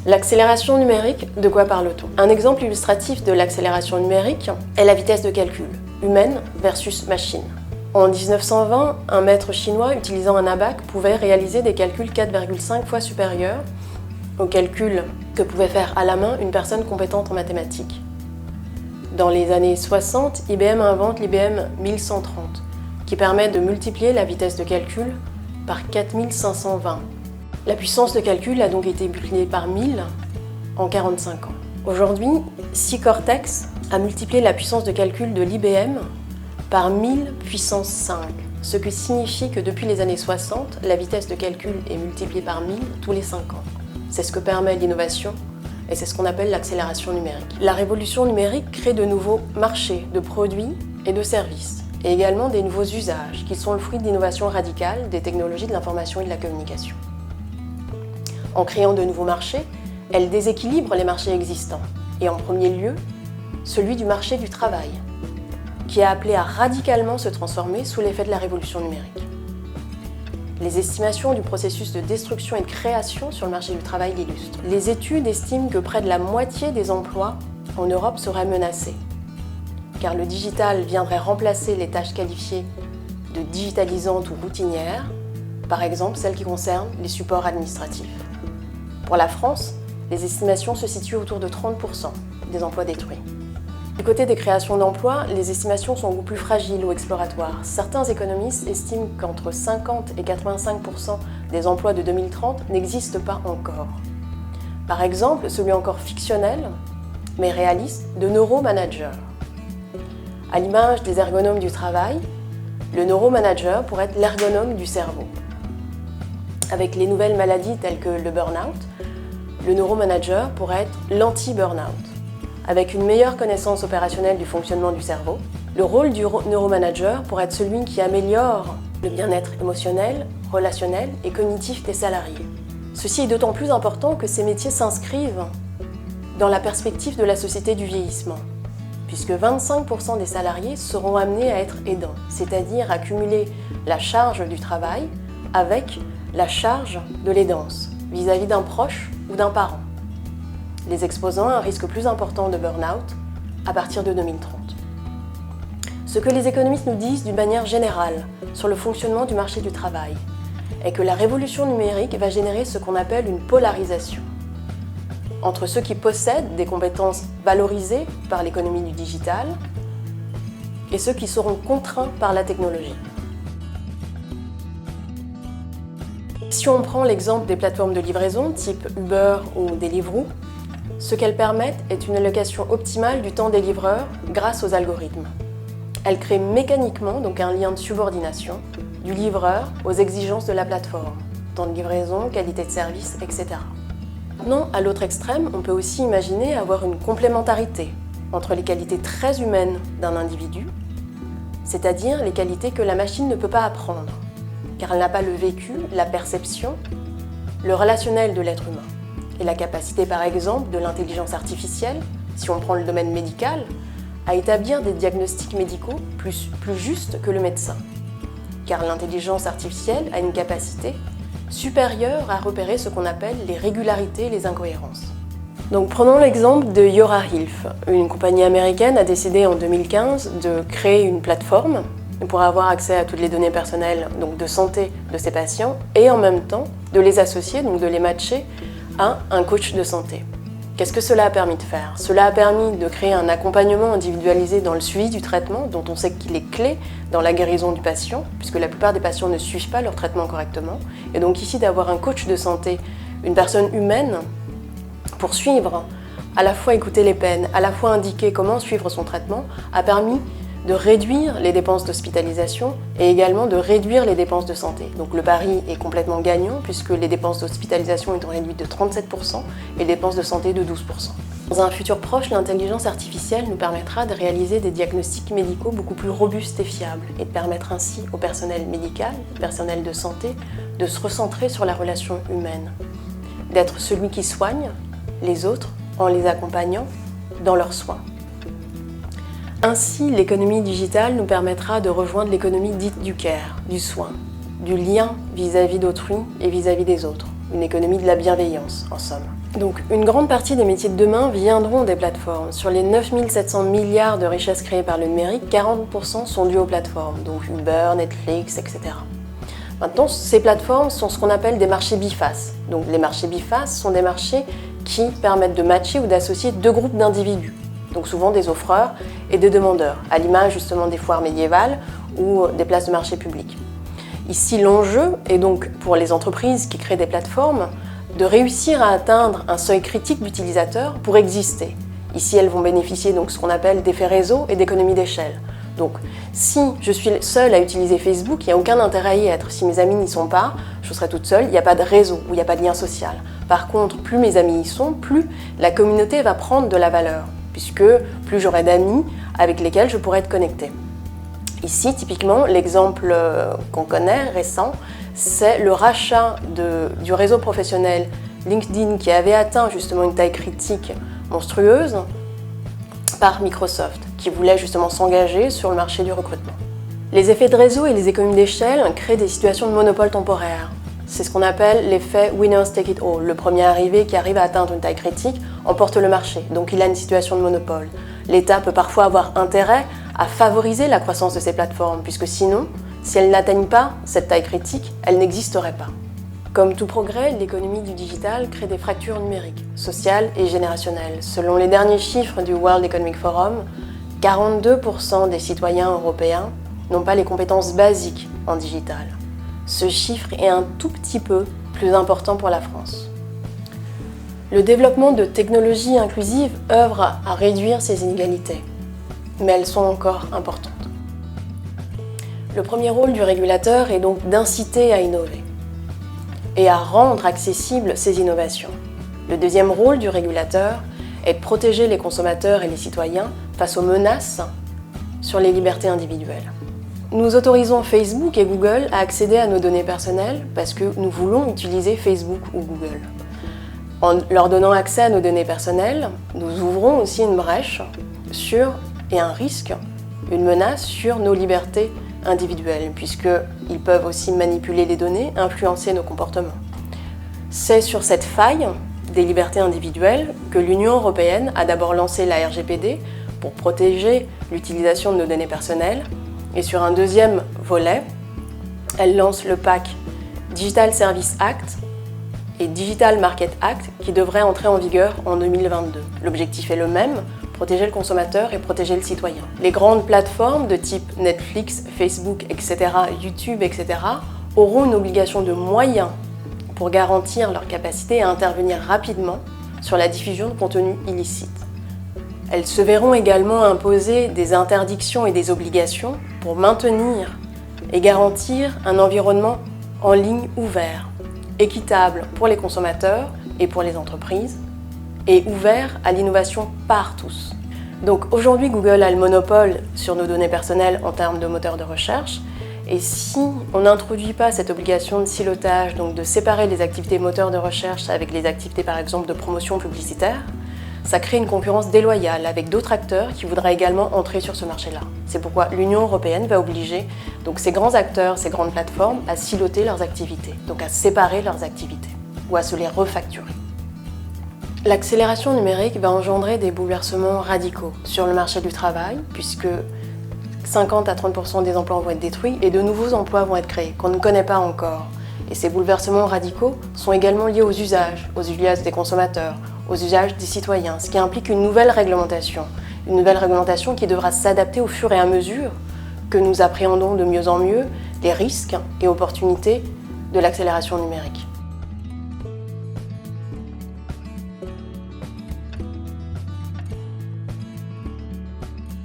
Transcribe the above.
L'accélération numérique, de quoi parle-t-on? Un exemple illustratif de l'accélération numérique est la vitesse de calcul, humaine versus machine. En 1920, un maître chinois utilisant un abac pouvait réaliser des calculs 4,5 fois supérieurs aux calculs que pouvait faire à la main une personne compétente en mathématiques. Dans les années 60, IBM invente l'IBM 1130, qui permet de multiplier la vitesse de calcul par 4520. La puissance de calcul a donc été multipliée par 1000 en 45 ans. Aujourd'hui, C-Cortex a multiplié la puissance de calcul de l'IBM par 1000 puissance 5, ce qui signifie que depuis les années 60, la vitesse de calcul est multipliée par 1000 tous les 5 ans. C'est ce que permet l'innovation et c'est ce qu'on appelle l'accélération numérique. La révolution numérique crée de nouveaux marchés de produits et de services, et également des nouveaux usages qui sont le fruit d'innovations radicales des technologies de l'information et de la communication. En créant de nouveaux marchés, elle déséquilibre les marchés existants, et en premier lieu, celui du marché du travail, qui est appelé à radicalement se transformer sous l'effet de la révolution numérique. Les estimations du processus de destruction et de création sur le marché du travail l'illustrent. Les études estiment que près de la moitié des emplois en Europe seraient menacés, car le digital viendrait remplacer les tâches qualifiées de digitalisantes ou routinières, par exemple celles qui concernent les supports administratifs. Pour la France, les estimations se situent autour de 30% des emplois détruits. Du côté des créations d'emplois, les estimations sont beaucoup plus fragiles ou exploratoires. Certains économistes estiment qu'entre 50 et 85% des emplois de 2030 n'existent pas encore. Par exemple, celui encore fictionnel, mais réaliste, de neuromanager. À l'image des ergonomes du travail, le neuromanager pourrait être l'ergonome du cerveau. Avec les nouvelles maladies telles que le burn-out, le neuromanager pourrait être l'anti-burn-out. Avec une meilleure connaissance opérationnelle du fonctionnement du cerveau, le rôle du neuromanager pourrait être celui qui améliore le bien-être émotionnel, relationnel et cognitif des salariés. Ceci est d'autant plus important que ces métiers s'inscrivent dans la perspective de la société du vieillissement, puisque 25% des salariés seront amenés à être aidants, c'est-à-dire à cumuler la charge du travail avec la charge de l'aidance vis-à-vis d'un proche ou d'un parent, les exposant à un risque plus important de burn-out à partir de 2030. Ce que les économistes nous disent d'une manière générale sur le fonctionnement du marché du travail est que la révolution numérique va générer ce qu'on appelle une polarisation entre ceux qui possèdent des compétences valorisées par l'économie du digital et ceux qui seront contraints par la technologie. Si on prend l'exemple des plateformes de livraison type Uber ou Deliveroo, ce qu'elles permettent est une allocation optimale du temps des livreurs grâce aux algorithmes. Elles créent mécaniquement donc un lien de subordination du livreur aux exigences de la plateforme, temps de livraison, qualité de service, etc. Maintenant, à l'autre extrême, on peut aussi imaginer avoir une complémentarité entre les qualités très humaines d'un individu, c'est-à-dire les qualités que la machine ne peut pas apprendre, car elle n'a pas le vécu, la perception, le relationnel de l'être humain. Et la capacité, par exemple, de l'intelligence artificielle, si on prend le domaine médical, à établir des diagnostics médicaux plus justes que le médecin. Car l'intelligence artificielle a une capacité supérieure à repérer ce qu'on appelle les régularités et les incohérences. Donc prenons l'exemple de Yora Health. Une compagnie américaine a décidé en 2015 de créer une plateforme pour avoir accès à toutes les données personnelles donc de santé de ses patients et en même temps de les associer, donc de les matcher à un coach de santé. Qu'est-ce que cela a permis de faire? Cela a permis de créer un accompagnement individualisé dans le suivi du traitement, dont on sait qu'il est clé dans la guérison du patient, puisque la plupart des patients ne suivent pas leur traitement correctement. Et donc ici, d'avoir un coach de santé, une personne humaine, pour suivre, à la fois écouter les peines, à la fois indiquer comment suivre son traitement, a permis de réduire les dépenses d'hospitalisation et également de réduire les dépenses de santé. Donc le pari est complètement gagnant puisque les dépenses d'hospitalisation étant réduites de 37% et les dépenses de santé de 12%. Dans un futur proche, l'intelligence artificielle nous permettra de réaliser des diagnostics médicaux beaucoup plus robustes et fiables et de permettre ainsi au personnel médical, au personnel de santé, de se recentrer sur la relation humaine, d'être celui qui soigne les autres en les accompagnant dans leurs soins. Ainsi, l'économie digitale nous permettra de rejoindre l'économie dite du care, du soin, du lien vis-à-vis d'autrui et vis-à-vis des autres, une économie de la bienveillance en somme. Donc, une grande partie des métiers de demain viendront des plateformes. Sur les 9 700 milliards de richesses créées par le numérique, 40% sont dus aux plateformes, donc Uber, Netflix, etc. Maintenant, ces plateformes sont ce qu'on appelle des marchés bifaces. Donc, les marchés bifaces sont des marchés qui permettent de matcher ou d'associer deux groupes d'individus, donc souvent des offreurs et des demandeurs, à l'image justement des foires médiévales ou des places de marché public. Ici, l'enjeu est donc pour les entreprises qui créent des plateformes de réussir à atteindre un seuil critique d'utilisateurs pour exister. Ici, elles vont bénéficier donc ce qu'on appelle d'effets réseau et d'économies d'échelle. Donc, si je suis seule à utiliser Facebook, il n'y a aucun intérêt à y être. Si mes amis n'y sont pas, je serai toute seule, il n'y a pas de réseau ou il n'y a pas de lien social. Par contre, plus mes amis y sont, plus la communauté va prendre de la valeur, puisque plus j'aurai d'amis avec lesquels je pourrai être connectée. Ici, typiquement, l'exemple qu'on connaît, récent, c'est le rachat du réseau professionnel LinkedIn qui avait atteint justement une taille critique monstrueuse par Microsoft, qui voulait justement s'engager sur le marché du recrutement. Les effets de réseau et les économies d'échelle créent des situations de monopole temporaire. C'est ce qu'on appelle l'effet « winners take it all ». Le premier arrivé qui arrive à atteindre une taille critique emporte le marché, donc il a une situation de monopole. L'État peut parfois avoir intérêt à favoriser la croissance de ces plateformes, puisque sinon, si elles n'atteignent pas cette taille critique, elles n'existeraient pas. Comme tout progrès, l'économie du digital crée des fractures numériques, sociales et générationnelles. Selon les derniers chiffres du World Economic Forum, 42% des citoyens européens n'ont pas les compétences basiques en digital. Ce chiffre est un tout petit peu plus important pour la France. Le développement de technologies inclusives œuvre à réduire ces inégalités, mais elles sont encore importantes. Le premier rôle du régulateur est donc d'inciter à innover et à rendre accessibles ces innovations. Le deuxième rôle du régulateur est de protéger les consommateurs et les citoyens face aux menaces sur les libertés individuelles. Nous autorisons Facebook et Google à accéder à nos données personnelles parce que nous voulons utiliser Facebook ou Google. En leur donnant accès à nos données personnelles, nous ouvrons aussi une brèche et un risque, une menace sur nos libertés individuelles, puisqu'ils peuvent aussi manipuler les données, influencer nos comportements. C'est sur cette faille des libertés individuelles que l'Union européenne a d'abord lancé la RGPD pour protéger l'utilisation de nos données personnelles, et sur un deuxième volet, elle lance le PAC Digital Services Act et Digital Market Act qui devraient entrer en vigueur en 2022. L'objectif est le même, protéger le consommateur et protéger le citoyen. Les grandes plateformes de type Netflix, Facebook, etc., YouTube, etc., auront une obligation de moyens pour garantir leur capacité à intervenir rapidement sur la diffusion de contenus illicites. Elles se verront également imposer des interdictions et des obligations pour maintenir et garantir un environnement en ligne ouvert, équitable pour les consommateurs et pour les entreprises, et ouvert à l'innovation par tous. Donc aujourd'hui, Google a le monopole sur nos données personnelles en termes de moteur de recherche, et si on n'introduit pas cette obligation de silotage, donc de séparer les activités moteurs de recherche avec les activités par exemple de promotion publicitaire, ça crée une concurrence déloyale avec d'autres acteurs qui voudraient également entrer sur ce marché-là. C'est pourquoi l'Union européenne va obliger donc ces grands acteurs, ces grandes plateformes à siloter leurs activités, donc à séparer leurs activités ou à se les refacturer. L'accélération numérique va engendrer des bouleversements radicaux sur le marché du travail, puisque 50 à 30% des emplois vont être détruits et de nouveaux emplois vont être créés, qu'on ne connaît pas encore. Et ces bouleversements radicaux sont également liés aux usages des consommateurs, aux usages des citoyens, ce qui implique une nouvelle réglementation qui devra s'adapter au fur et à mesure que nous appréhendons de mieux en mieux les risques et opportunités de l'accélération numérique.